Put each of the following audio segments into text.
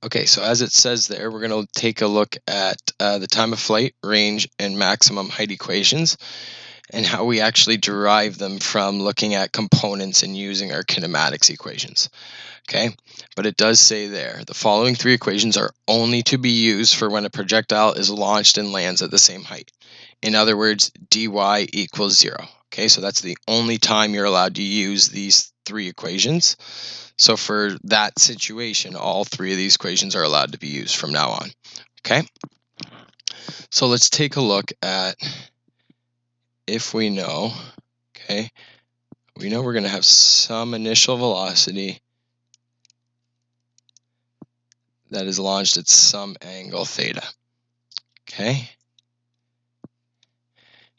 Okay, so as it says there, we're going to take a look at the time of flight, range, and maximum height equations, and how we actually derive them from looking at components and using our kinematics equations. Okay, but it does say there, the following three equations are only to be used for when a projectile is launched and lands at the same height. In other words, dy equals 0. Okay, so that's the only time you're allowed to use these three equations. So for that situation, all three of these equations are allowed to be used from now on. Okay, so let's take a look at if we know, okay, we know we're going to have some initial velocity that is launched at some angle theta. Okay,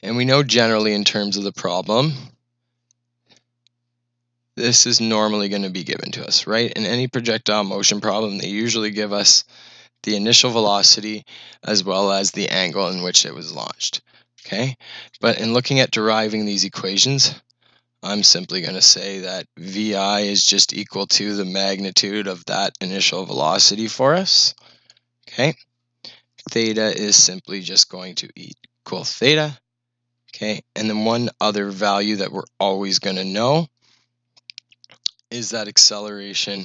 and we know generally in terms of the problem, this is normally going to be given to us, right? In any projectile motion problem, they usually give us the initial velocity as well as the angle in which it was launched. Okay, but in looking at deriving these equations, I'm simply going to say that VI is just equal to the magnitude of that initial velocity for us. Okay, theta is simply just going to equal theta. Okay, and then one other value that we're always going to know is that acceleration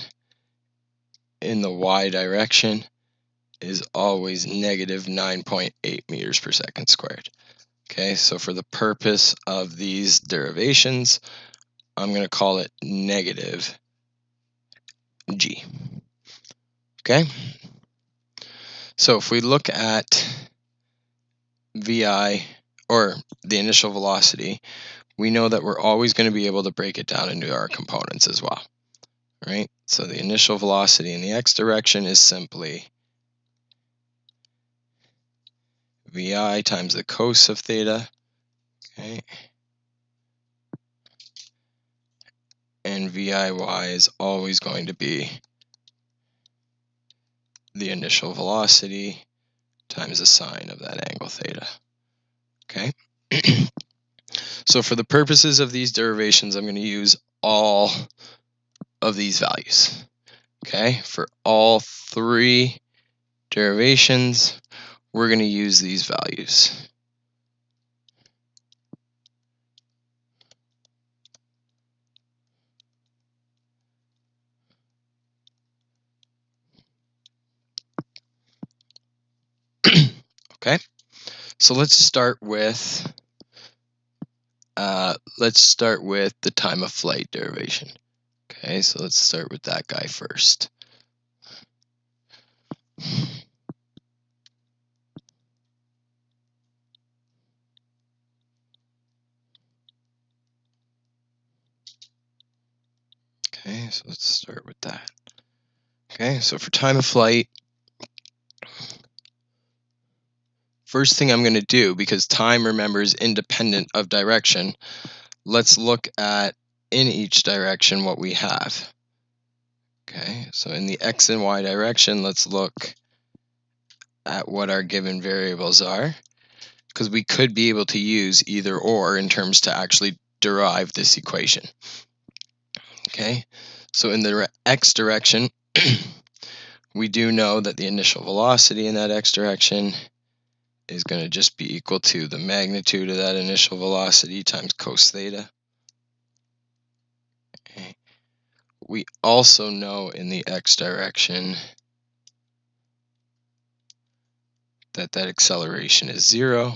in the y direction is always negative 9.8 meters per second squared. Okay, so for the purpose of these derivations, I'm going to call it negative g. Okay, so if we look at VI, or the initial velocity, we know that we're always going to be able to break it down into our components as well, right? So the initial velocity in the x direction is simply VI times the cos of theta, okay? And VIY is always going to be the initial velocity times the sine of that angle theta, okay? So for the purposes of these derivations, I'm going to use all of these values, okay? For all three derivations, we're going to use these values. Okay, so let's start with the time of flight derivation. Okay, so let's start with that guy first. Okay, so let's start with that. Okay, so for time of flight, first thing I'm going to do, because time, remember, is independent of direction, let's look at in each direction what we have. Okay, so in the x and y direction, let's look at what our given variables are, because we could be able to use either or in terms to actually derive this equation. Okay, so in the x direction, we do know that the initial velocity in that x direction is going to just be equal to the magnitude of that initial velocity times cos theta. Okay. We also know in the x direction that that acceleration is 0.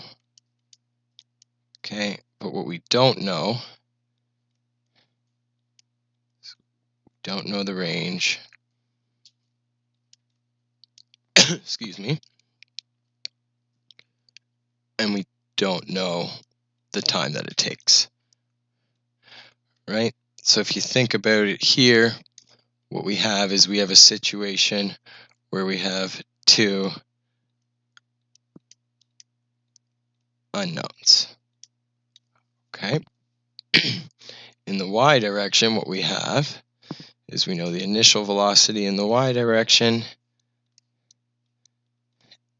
Okay, but what we don't know the range. Excuse me. And we don't know the time that it takes. Right? So if you think about it here, what we have is we have a situation where we have two unknowns. Okay? In the y direction, what we have is we know the initial velocity in the y direction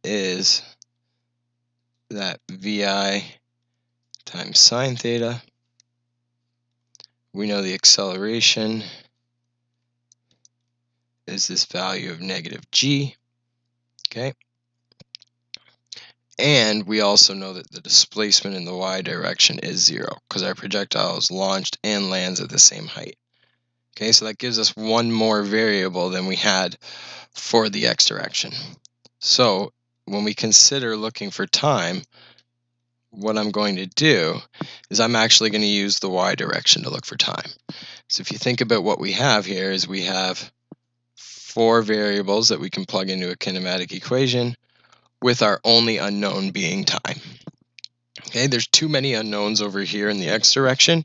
is that VI times sine theta. We know the acceleration is is this value of negative g, okay? And we also know that the displacement in the y direction is 0 because our projectile is launched and lands at the same height. Okay, so that gives us one more variable than we had for the x direction. So when we consider looking for time, what I'm going to do is I'm actually going to use the y direction to look for time. So if you think about what we have here is we have 4 variables that we can plug into a kinematic equation with our only unknown being time. Okay, there's too many unknowns over here in the x direction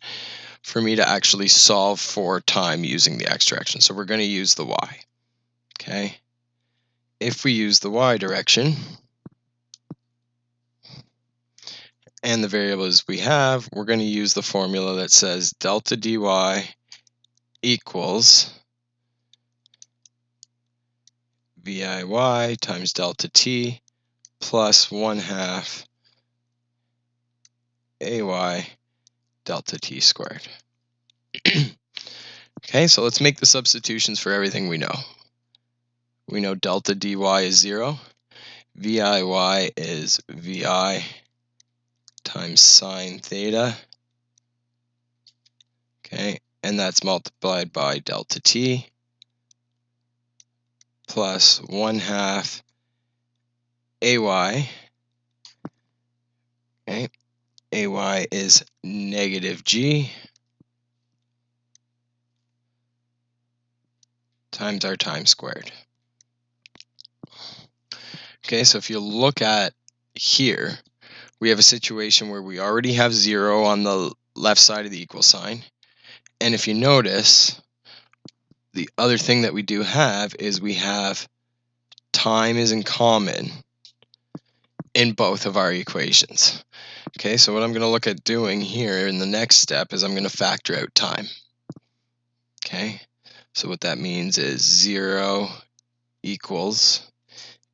for me to actually solve for time using the x direction. So we're going to use the y. Okay, if we use the y direction and the variables we have, we're going to use the formula that says delta dy equals VIY times delta t plus 1/2 AY delta t squared. Okay, so let's make the substitutions for everything we know. We know delta dy is 0. VIY is VI times sine theta. Okay, and that's multiplied by delta t plus 1/2 AY. Okay, AY is negative g times our time squared. Okay, so if you look at here, we have a situation where we already have 0 on the left side of the equal sign. And if you notice, the other thing that we do have is we have time is in common in both of our equations. Okay, so what I'm going to look at doing here in the next step is I'm going to factor out time. Okay, so what that means is 0 equals,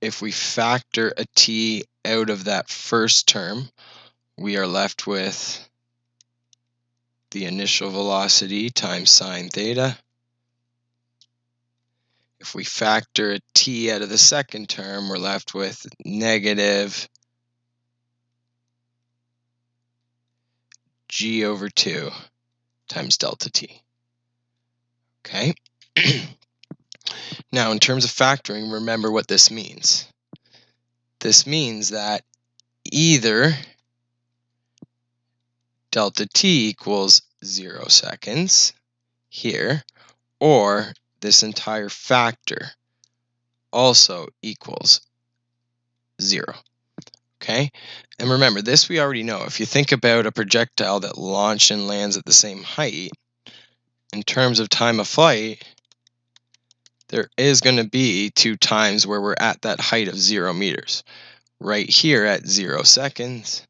if we factor a t out of that first term, we are left with the initial velocity times sine theta. If we factor a t out of the second term, we're left with negative g over 2 times delta t. Okay? Now, in terms of factoring, remember what this means. This means that either delta t equals 0 seconds here, or this entire factor also equals 0. Okay? And remember, this we already know. If you think about a projectile that launched and lands at the same height, in terms of time of flight, there is going to be 2 times where we're at that height of 0 meters. Right here at 0 seconds,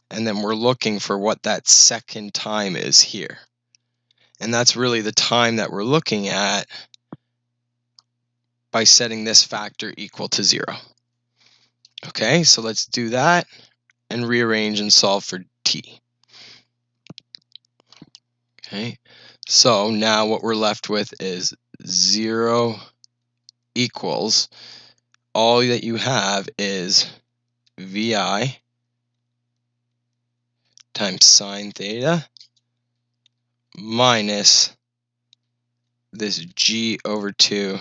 and then we're looking for what that second time is here. And that's really the time that we're looking at by setting this factor equal to 0. Okay, so let's do that and rearrange and solve for t. Okay, so now what we're left with is 0 equals, all that you have is VI times sine theta minus this g over 2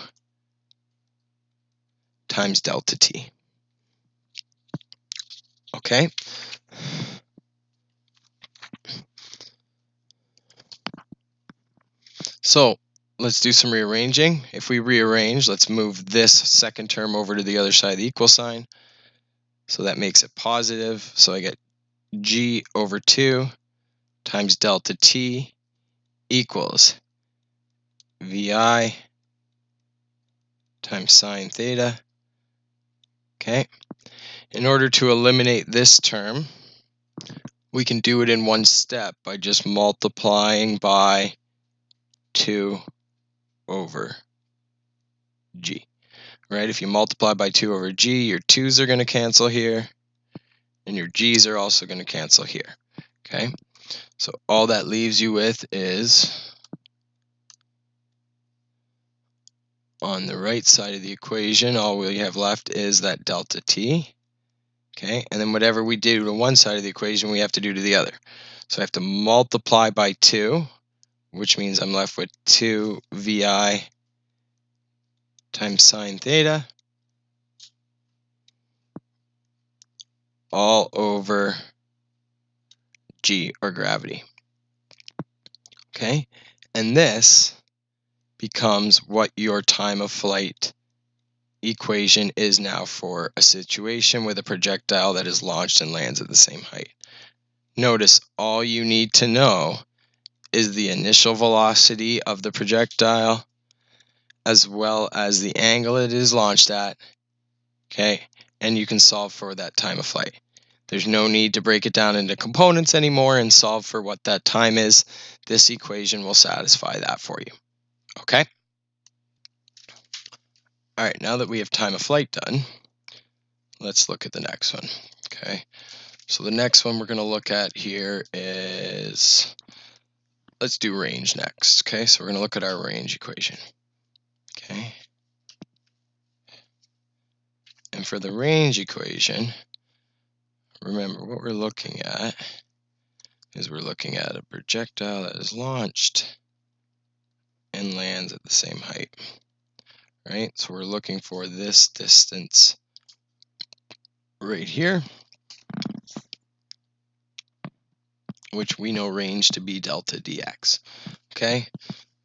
times delta t. Okay? So let's do some rearranging. If we rearrange, let's move this second term over to the other side of the equal sign. So that makes it positive. So I get g over 2 times delta t equals VI times sine theta. Okay. In order to eliminate this term, we can do it in one step by just multiplying by 2 over g. Right? If you multiply by 2 over g, your 2's are going to cancel here, and your g's are also going to cancel here. Okay? So all that leaves you with is On the right side of the equation, all we have left is that delta t. Okay, and then whatever we do to one side of the equation, we have to do to the other. So I have to multiply by 2, which means I'm left with 2 vi times sine theta all over g, or gravity. Okay, and this becomes what your time of flight equation is now for a situation with a projectile that is launched and lands at the same height. Notice all you need to know is the initial velocity of the projectile as well as the angle it is launched at, okay, and you can solve for that time of flight. There's no need to break it down into components anymore and solve for what that time is. This equation will satisfy that for you, okay? All right, now that we have time of flight done, let's look at the next one, okay? So the next one we're going to look at here is, let's do range next, okay? So we're going to look at our range equation, okay? And for the range equation, remember what we're looking at is we're looking at a projectile that is launched and lands at the same height, right? So we're looking for this distance right here, which we know range to be delta dx, okay?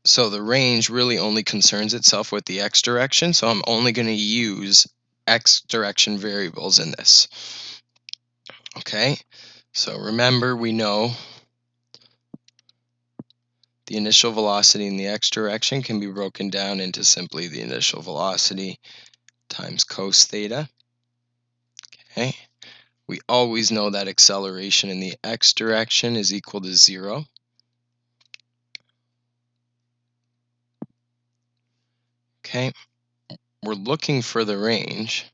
So the range really only concerns itself with the x direction, so I'm only going to use x direction variables in this, okay? So remember, we know the initial velocity in the x direction can be broken down into simply the initial velocity times cos theta, okay? We always know that acceleration in the x direction is equal to 0. Okay, we're looking for the range.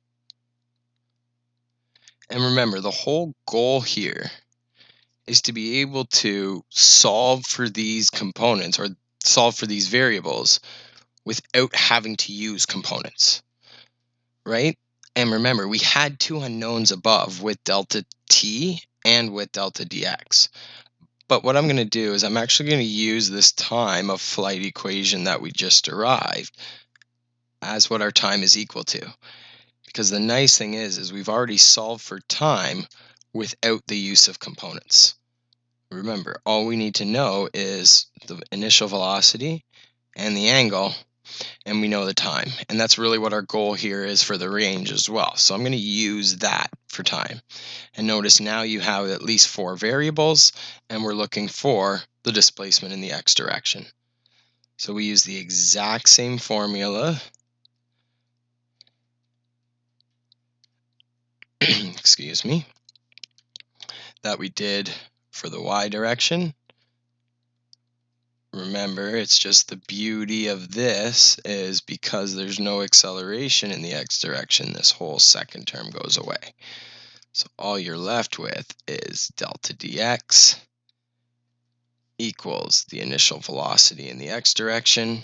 And remember, the whole goal here is to be able to solve for these components or solve for these variables without having to use components, right? And remember, we had two unknowns above with delta t and with delta dx. But what I'm going to do is I'm actually going to use this time of flight equation that we just derived as what our time is equal to. Because the nice thing is we've already solved for time without the use of components. Remember, all we need to know is the initial velocity and the angle, and we know the time. And that's really what our goal here is for the range as well. So I'm going to use that for time. And notice now you have at least 4 variables, and we're looking for the displacement in the x direction. So we use the exact same formula excuse me, that we did for the y direction. Remember, it's just the beauty of this is because there's no acceleration in the x direction, this whole second term goes away. So all you're left with is delta dx equals the initial velocity in the x direction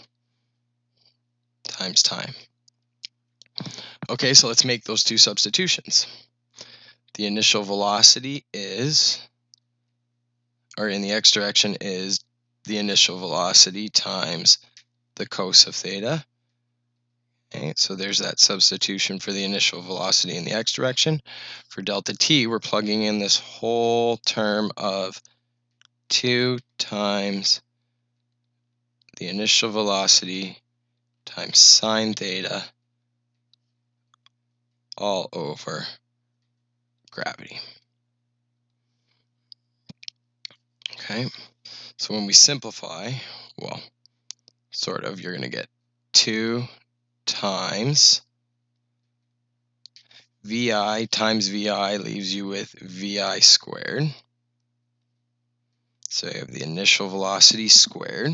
times time. Okay, so let's make those two substitutions. The initial velocity is, or in the x direction, is the initial velocity times the cos of theta. Okay, so there's that substitution for the initial velocity in the x direction. For delta t, we're plugging in this whole term of 2 times the initial velocity times sine theta all over gravity. Okay, so when we simplify, well, sort of, you're going to get 2 times vi times vi leaves you with vi squared. So you have the initial velocity squared.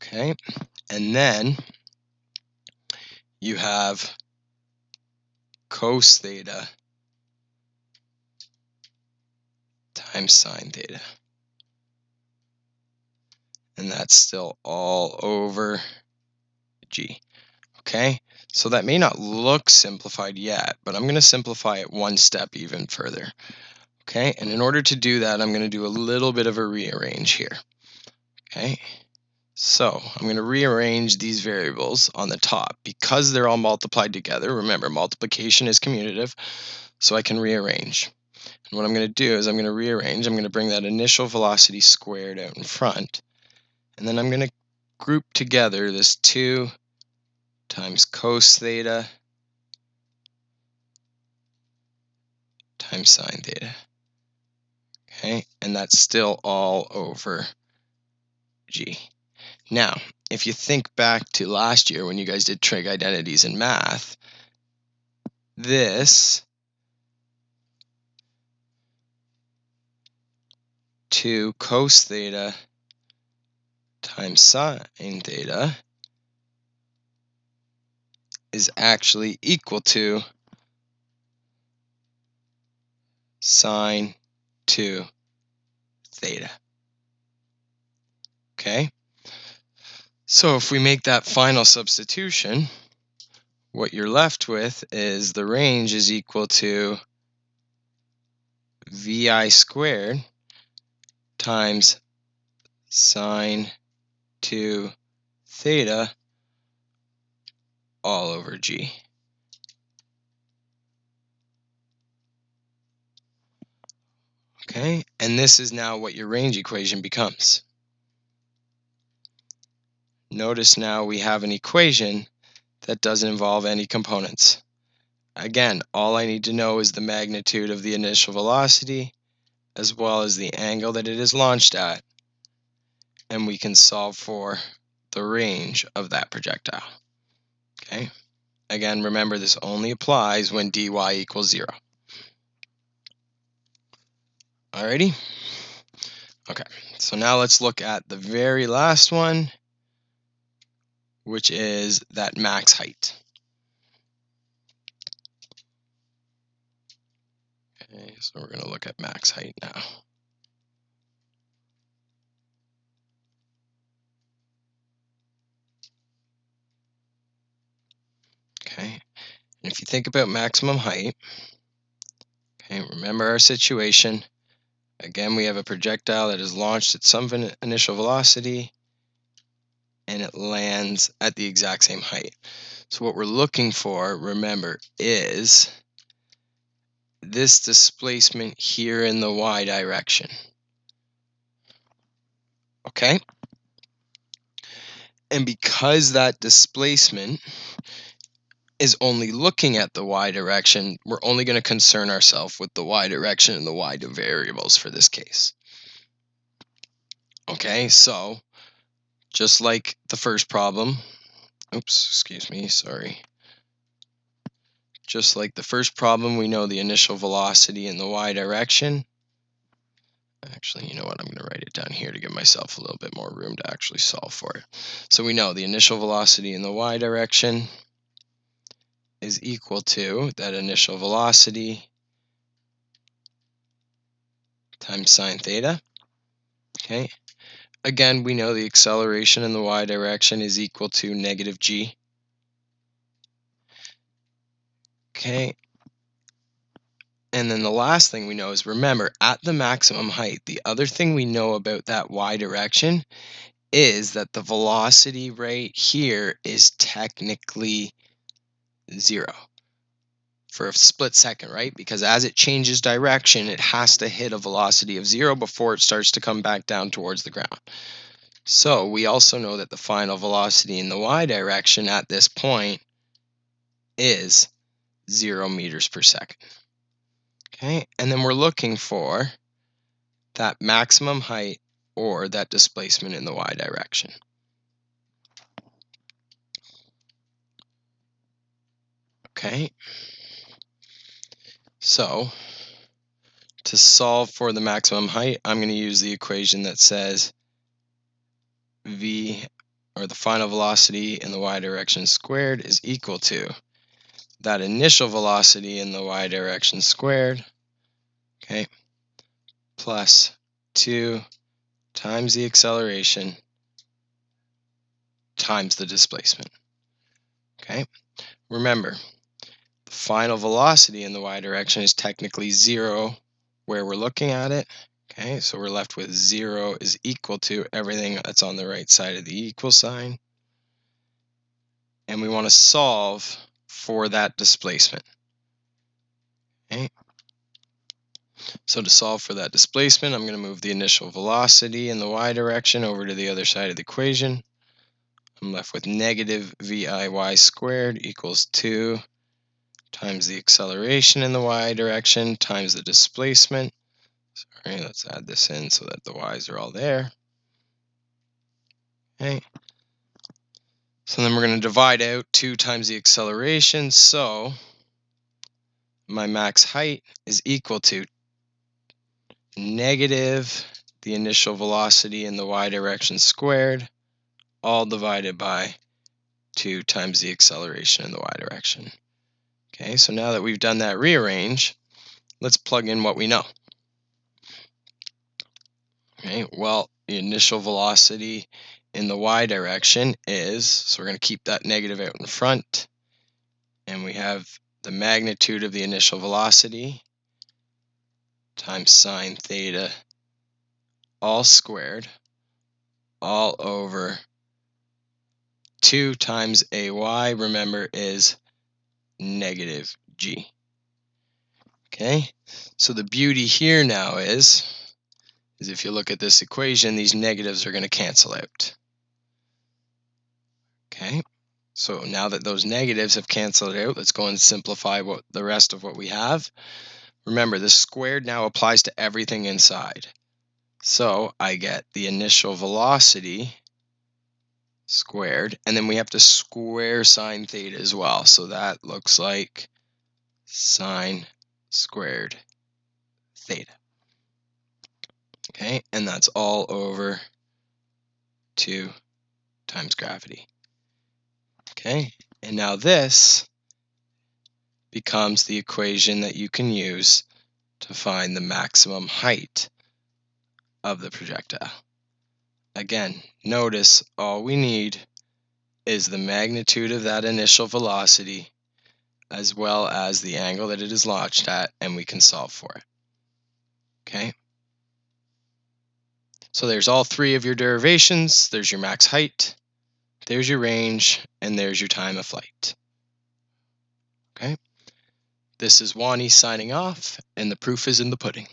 Okay, and then you have cos theta times sine theta. and that's still all over g. Okay, so that may not look simplified yet, but I'm going to simplify it one step even further. Okay, and in order to do that, I'm going to do a little bit of a rearrange here. Okay, so I'm going to rearrange these variables on the top because they're all multiplied together. Remember, multiplication is commutative, so I can rearrange. And what I'm going to do is I'm going to rearrange. I'm going to bring that initial velocity squared out in front, and then I'm going to group together this 2 times cos theta times sine theta. Okay, and that's still all over g. Now, if you think back to last year when you guys did trig identities in math, this 2 cos theta times sine theta is actually equal to sine 2 theta. Okay? So if we make that final substitution, what you're left with is the range is equal to vi squared times sine 2 theta all over g. Okay, and this is now what your range equation becomes. Notice now we have an equation that doesn't involve any components. Again, all I need to know is the magnitude of the initial velocity as well as the angle that it is launched at, and we can solve for the range of that projectile. Okay, again, remember this only applies when dy equals 0. Alrighty? Okay, so now let's look at the very last one, which is that max height. Okay, so we're going to look at max height now. Okay, and if you think about maximum height, okay, remember our situation. Again, we have a projectile that is launched at some initial velocity, and it lands at the exact same height. So what we're looking for, remember, is this displacement here in the y direction. Okay? And because that displacement is only looking at the y direction, we're only going to concern ourselves with the y direction and the y variables for this case. Okay, so just like the first problem, just like the first problem, we know the initial velocity in the y direction. Actually, you know what? I'm going to write it down here to give myself a little bit more room to actually solve for it. So we know the initial velocity in the y direction is equal to that initial velocity times sine theta. Okay. Again, we know the acceleration in the y direction is equal to negative g. Okay. And then the last thing we know is, remember, at the maximum height, the other thing we know about that y direction is that the velocity right here is technically 0 for a split second, right? Because as it changes direction, it has to hit a velocity of 0 before it starts to come back down towards the ground. So we also know that the final velocity in the y direction at this point is 0 meters per second. Okay, and then we're looking for that maximum height or that displacement in the y direction. Okay, so to solve for the maximum height, I'm going to use the equation that says v, or the final velocity in the y direction squared, is equal to that initial velocity in the y direction squared, okay, plus 2 times the acceleration times the displacement. Okay, remember, the final velocity in the y direction is technically 0 where we're looking at it. Okay, so we're left with 0 is equal to everything that's on the right side of the equal sign. And we want to solve for that displacement. Okay. So to solve for that displacement, I'm going to move the initial velocity in the y direction over to the other side of the equation. I'm left with negative VIY squared equals 2 times the acceleration in the y direction times the displacement. Sorry, let's add this in so that the y's are all there. Okay. So then we're going to divide out 2 times the acceleration. So my max height is equal to negative the initial velocity in the y direction squared, all divided by 2 times the acceleration in the y direction. Okay, so now that we've done that rearrange, let's plug in what we know. Okay, well, the initial velocity in the y direction is, so we're going to keep that negative out in front, and we have the magnitude of the initial velocity times sine theta all squared all over 2 times ay, remember, is negative g. Okay, so the beauty here now is if you look at this equation, these negatives are going to cancel out. Okay, so now that those negatives have canceled out, let's go and simplify the rest of what we have. Remember, the squared now applies to everything inside. So I get the initial velocity squared, and then we have to square sine theta as well. So that looks like sine squared theta. Okay, and that's all over 2 times gravity. Okay, and now this becomes the equation that you can use to find the maximum height of the projectile. Again, notice all we need is the magnitude of that initial velocity as well as the angle that it is launched at, and we can solve for it. Okay? So there's all 3 of your derivations. There's your max height, there's your range, and there's your time of flight. Okay? This is Wanny signing off, and the proof is in the pudding.